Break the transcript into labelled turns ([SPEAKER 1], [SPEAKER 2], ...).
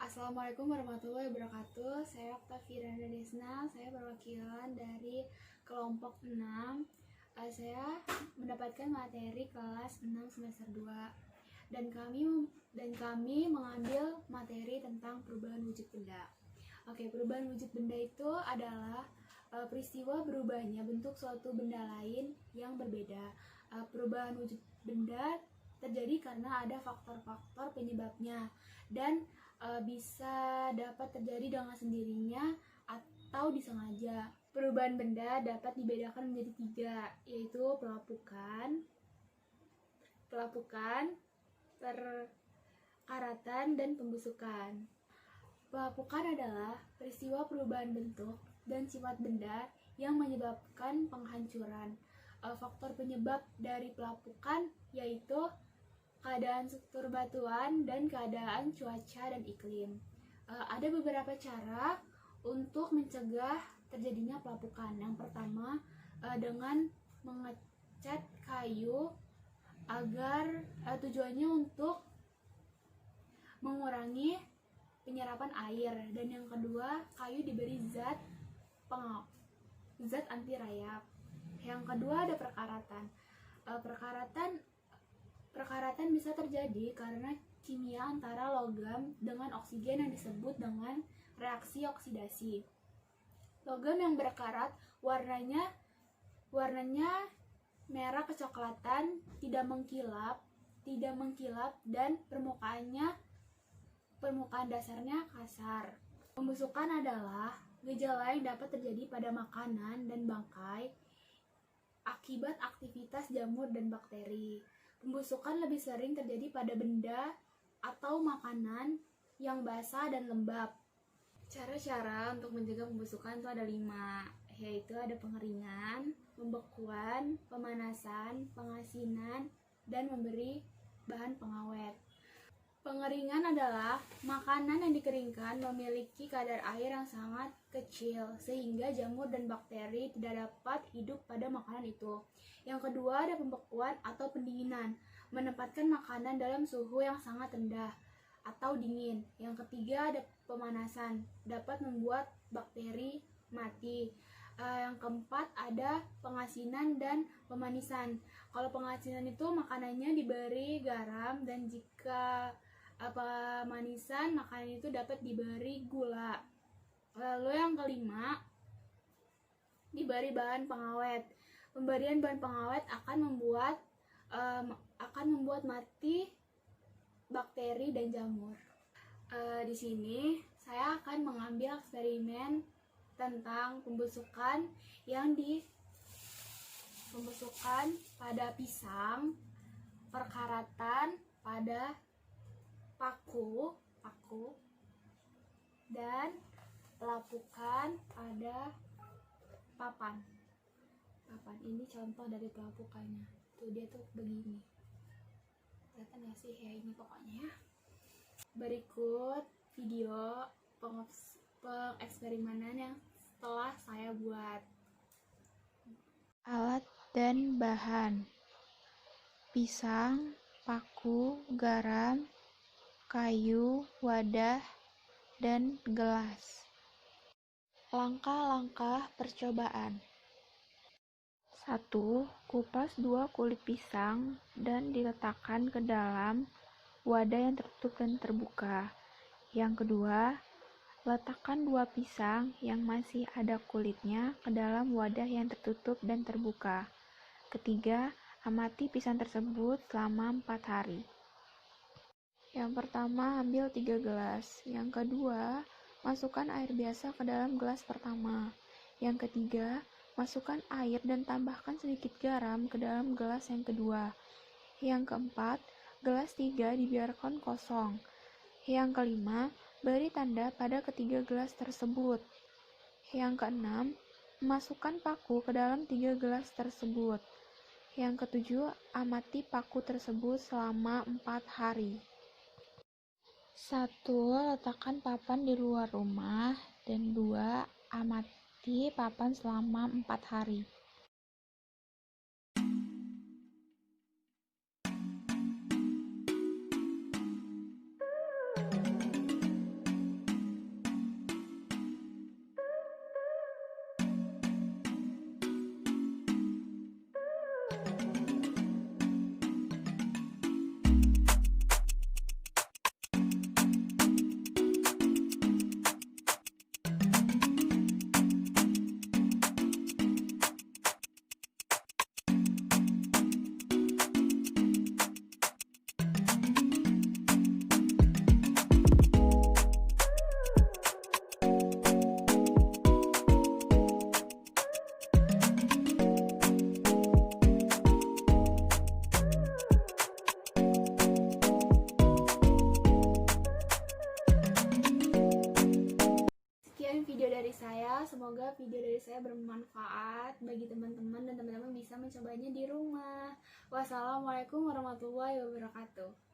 [SPEAKER 1] Assalamualaikum warahmatullahi wabarakatuh. Saya Oktavia Desna, saya perwakilan dari kelompok 6. Saya mendapatkan materi kelas 6 semester 2 dan kami mengambil materi tentang perubahan wujud benda. Perubahan wujud benda itu adalah peristiwa berubahnya bentuk suatu benda lain yang berbeda. Perubahan wujud benda terjadi karena ada faktor-faktor penyebabnya dan bisa dapat terjadi dengan sendirinya atau disengaja. Perubahan benda dapat dibedakan menjadi 3, yaitu pelapukan, perkaratan, dan pembusukan. Pelapukan adalah peristiwa perubahan bentuk dan sifat benda yang menyebabkan penghancuran. Faktor penyebab dari pelapukan yaitu keadaan struktur batuan dan keadaan cuaca dan iklim. Ada beberapa cara untuk mencegah terjadinya pelapukan. Yang pertama, dengan mengecat kayu agar tujuannya untuk mengurangi penyerapan air, dan yang kedua, kayu diberi zat anti rayap. Yang kedua ada perkaratan. Perkaratan bisa terjadi karena kimia antara logam dengan oksigen yang disebut dengan reaksi oksidasi. Logam yang berkarat warnanya merah kecoklatan, tidak mengkilap dan permukaan dasarnya kasar. Pembusukan adalah gejala yang dapat terjadi pada makanan dan bangkai akibat aktivitas jamur dan bakteri. Pembusukan lebih sering terjadi pada benda atau makanan yang basah dan lembab. Cara-cara untuk mencegah pembusukan itu ada 5, yaitu ada pengeringan, pembekuan, pemanasan, pengasinan, dan memberi bahan pengawet. Pengeringan adalah makanan yang dikeringkan memiliki kadar air yang sangat kecil sehingga jamur dan bakteri tidak dapat hidup pada makanan itu. Yang kedua ada pembekuan atau pendinginan, menempatkan makanan dalam suhu yang sangat rendah atau dingin. Yang ketiga ada pemanasan, dapat membuat bakteri mati. Yang keempat ada pengasinan dan pemanisan. Kalau pengasinan itu makanannya diberi garam, dan jika pemanisan makanan itu dapat diberi gula. Lalu yang kelima, diberi bahan pengawet. Pemberian bahan pengawet akan membuat mati bakteri dan jamur. Di sini saya akan mengambil eksperimen tentang pembusukan pada pisang, perkaratan pada paku, dan pelapukan pada papan. Ini contoh dari pelapukannya. Tuh dia tuh begini. Kelihatan ya sih ya, ini pokoknya ya. Berikut video pengeksperimenan yang telah saya buat.
[SPEAKER 2] Alat dan bahan: pisang, paku, garam, kayu, wadah, dan gelas. Langkah-langkah percobaan. 1. Kupas 2 kulit pisang dan diletakkan ke dalam wadah yang tertutup dan terbuka. Yang kedua, letakkan 2 pisang yang masih ada kulitnya ke dalam wadah yang tertutup dan terbuka. Ketiga, amati pisang tersebut selama 4 hari. Yang pertama, ambil 3 gelas. Yang kedua, masukkan air biasa ke dalam gelas pertama. Yang ketiga, masukkan air dan tambahkan sedikit garam ke dalam gelas yang kedua. Yang keempat, gelas 3 dibiarkan kosong. Yang kelima, beri tanda pada ketiga gelas tersebut. Yang keenam, masukkan paku ke dalam 3 gelas tersebut. Yang ketujuh, amati paku tersebut selama 4 hari. 1. Letakkan papan di luar rumah. Dan 2. Amati papan selama 4 hari.
[SPEAKER 1] semoga video dari saya bermanfaat bagi teman-teman dan teman-teman bisa mencobanya di rumah. Wassalamualaikum warahmatullahi wabarakatuh.